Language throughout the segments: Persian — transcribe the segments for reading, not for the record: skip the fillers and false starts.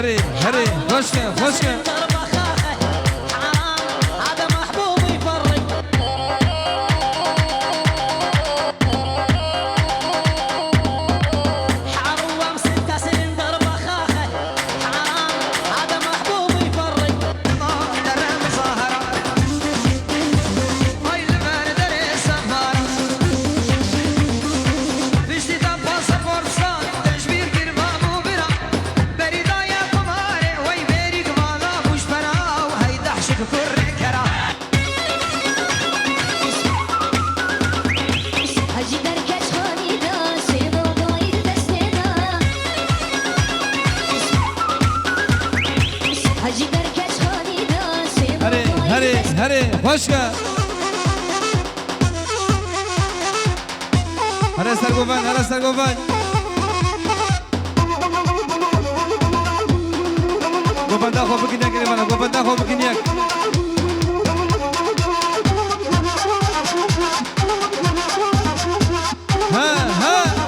هري هري خوشكه خوشكه هري خوشكه هري سرگوفن هري سرگوفن گوفن دا خوب بکنیک ایمانا گوفن دا خوب بکنیک ها ها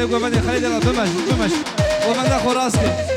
گوفن خرید را بمش بمش گوفن دا خوراس که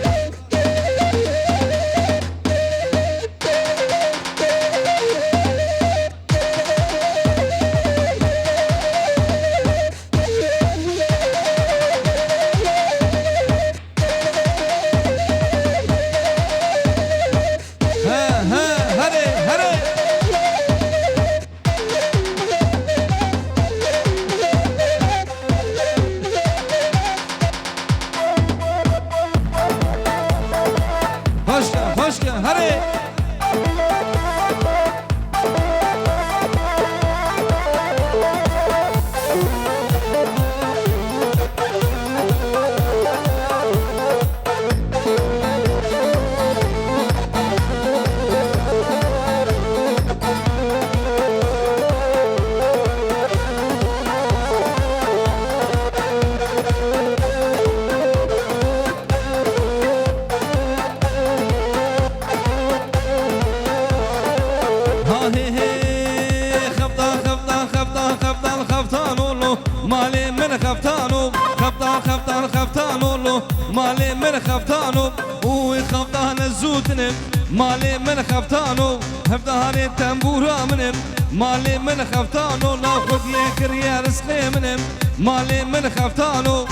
مالي من خفتانو وخفتان الزوتنم مالي من خفتانو هفداني تنبورا منم مالي من خفتانو ناخد يكر يا رزقي منم مالي من خفتانو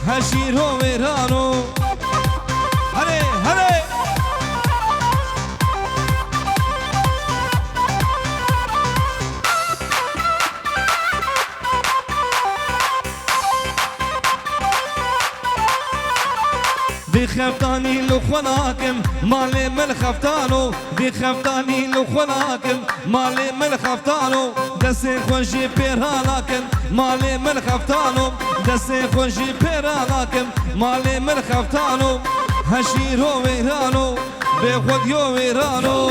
هشيرو ويرانو هري هري دي خفتاني لو خناكم مالي من خفتانو دي خفتاني لو خناكم مالي من خفتانو دسي خوشي بيرهالاكم مالي من خفتانو دسي خوشي بيرهالاكم مالي من خفتانو هشيرو ويرانو بخود يو ويرانو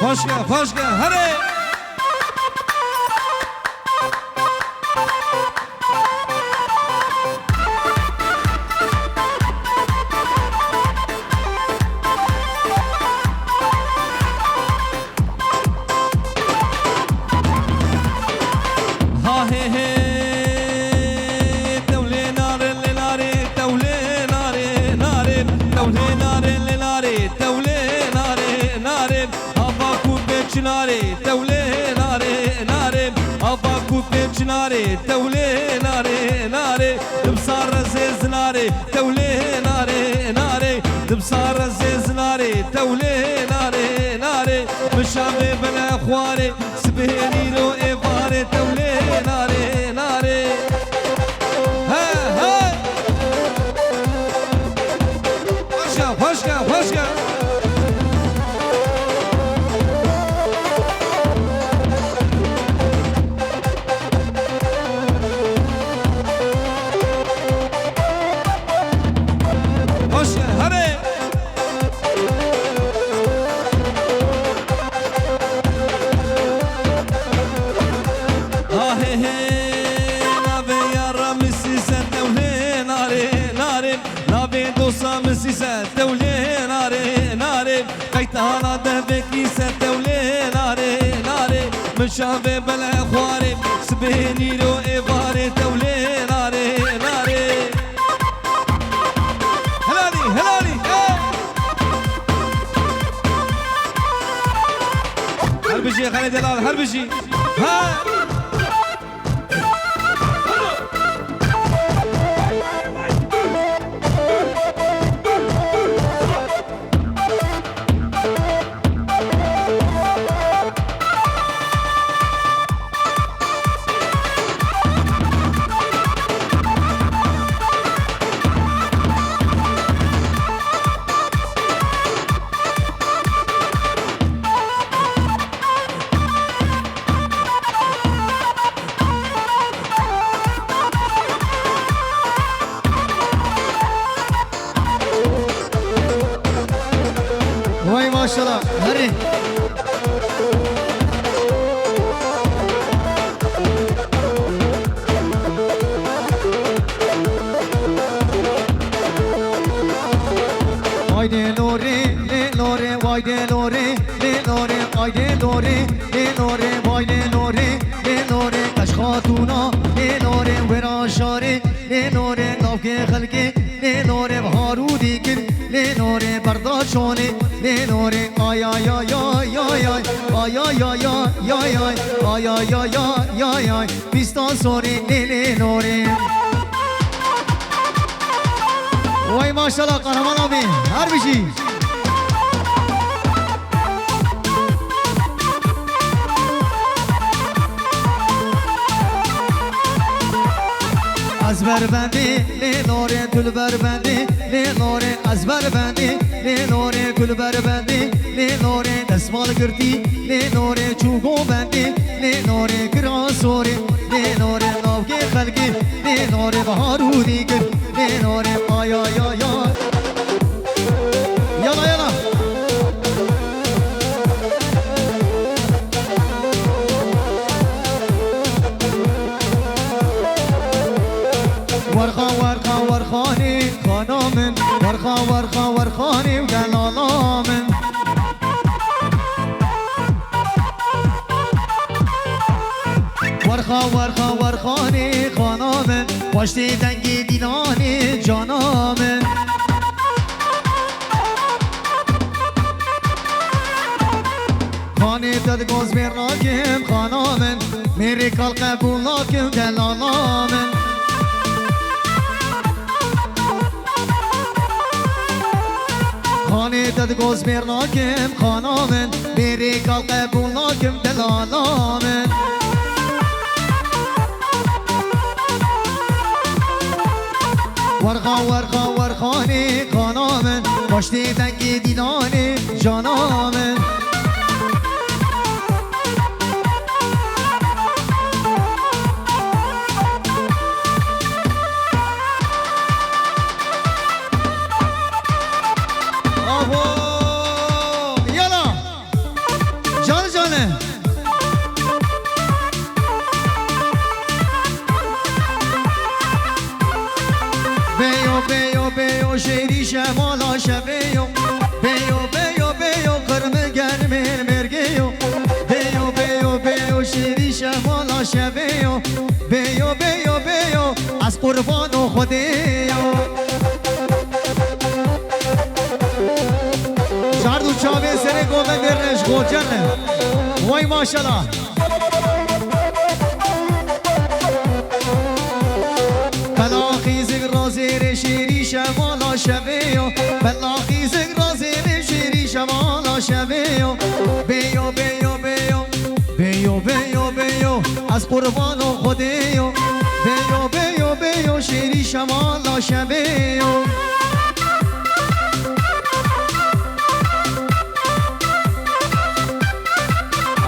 خوشكا خوشكا هري ناري تولي ناري ناري أباكو بيتش ناري تولي ناري ناري دبصار زيز ناري تولي ناري ناري دبصار زيز ناري تولي ناري ناري مشامي بلا خواري سبهني رو إباري تولي ناري ناري ها ها فشكا فشكا فشكا موسى مسيسة تولي ناري ناري قيتها دهبكي ستولي ناري ناري من شافي بالاخواري سبيني لو إيفاري تولي ناري ناري هلالي هلالي هربجي خالد دلال هربجي ها وای ماشاءالله هری وای دلوری دلوری وای دلوری دلوری وای دلوری دلوری وای دلوری دلوری کش خاتونا دلوری وراشاری دلوری نافک خلقی دلوری بهارودی کن دلوری برداشونی دلوری آی آی آی آی آی آی آی آی آی آی آی آی آی آی بیستان سوری دلوری وای ماشاءالله قهرمان آبی هر بیشی از بربندی لینوره گل بربندی لینوره از بربندی لینوره گل بربندی لینوره دستمال گردی لینوره چوگو بندی لینوره کراسوری لینوره ناوگی خلقی لینوره بهارودی گل لینوره آی آی آی آی یلا یلا ورخا ورخا ورخاني خانامن ورخا ورخا ورخاني ودلالامن ورخا ورخا ورخاني خانامن واشتی دنگی دینانی جانامن خانه داد گوز برناکم خانامن میری کال قبول ناکم دلالامن خانه داد گوز برناکم خانامن میری کال قبول ناکم دلالامن ورخا ورخا ورخانی خانامن باشتی دنگی دیدانی جانامن شیری شمالا شبیو بیو بیو بیو قرم گرمین مرگیو بیو بیو بیو شیری شمالا شبیو بیو بیو بیو از قربان و خودیو جاردو چاوی سر گوه برنش گوچنه وای ماشالله شیری شمالا شبیو بلاخی زگر زیر شیری شمالا شبیو بیو بیو بیو بیو بیو بیو از قربان و خودیو بیو بیو بیو شیری شمالا شبیو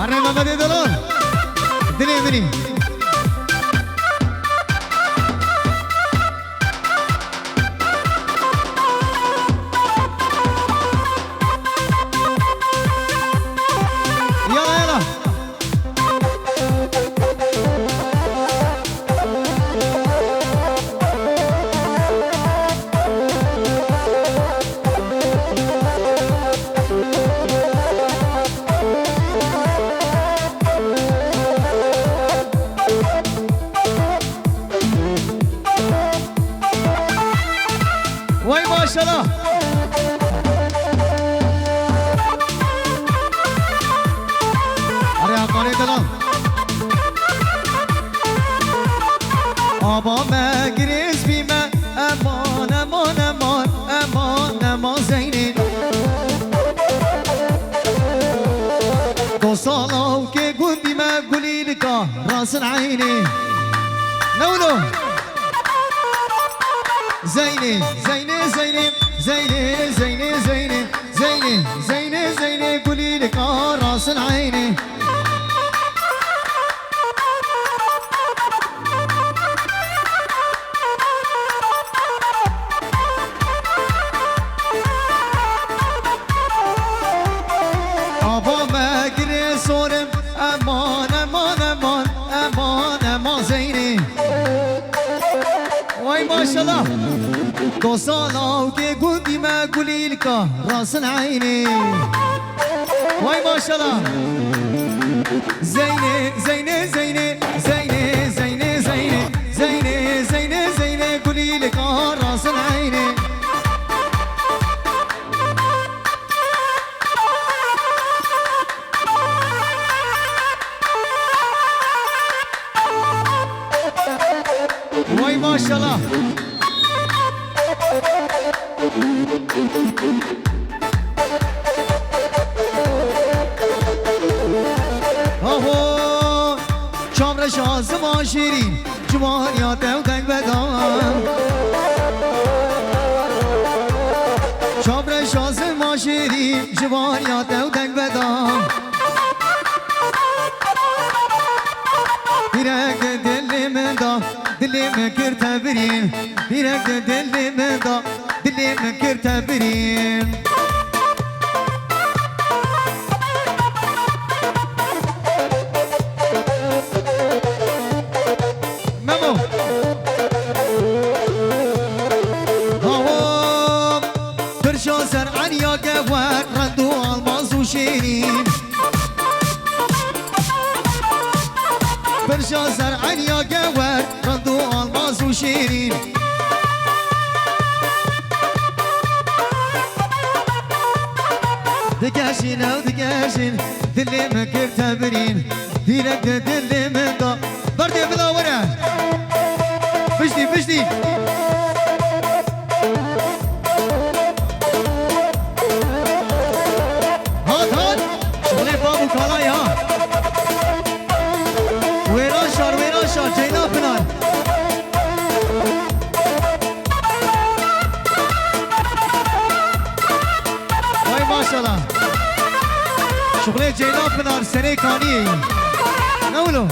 اره محمد دلال دلی دلی ماشاءالله اره حقانه دلم آبا مگریز بیمه امان امان امان امان امان زینی دو سالا که گل بیمه گلی لکا راس العینی نولو زینی زینی زینی زینی زینی زینی زینی زینی زینی گلی لکا راس العینی امان امان امان امان امان زینی وای ماشاءالله دو سالا که گندی ما گلیل که راس العینی وای ماشاءالله زینی زینی زینی زینی زینی زینی زینی زینی زینی گلیل که راس العینی وای ماشاءالله آهو چامر شازم شیرین جوانیات و دنگ بدان چامر شازم شیرین جوانیات و دنگ بدان بیرک دل من دا دلی من کرتا برین بیرک دل من دا دلی من کرتا برین ممو هاو ترشا سر عنیا گوار ردو آلماز و شیرین برشا زرعن يا قوار ردو الماس وشيرين دقاشين او دقاشين دلي مكر تابرين ديرك دلي من دا بردي بلا ورا فشتي فشتي هات هات شغلي بابو كالاي ها ويران جينا بنار واي ما شاء الله شغلي جينا بنار سنة كاني نولو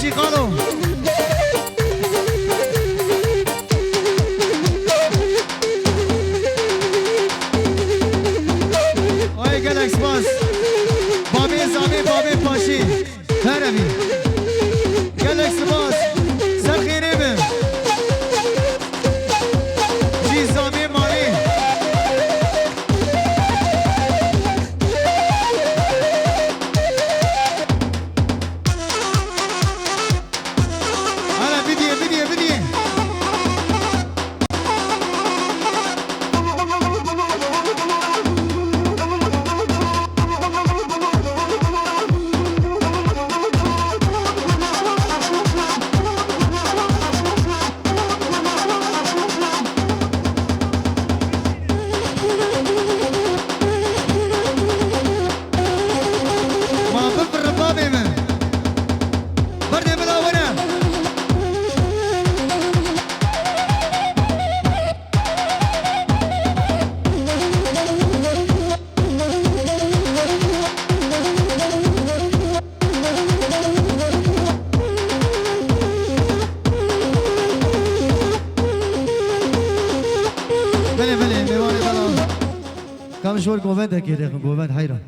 باشی خالو آی گلکس باز بابی زامی بابی پاشی هرمی گلکس باز سرخیری بیم جی زامی مالی شور گووند گیره گووند حیران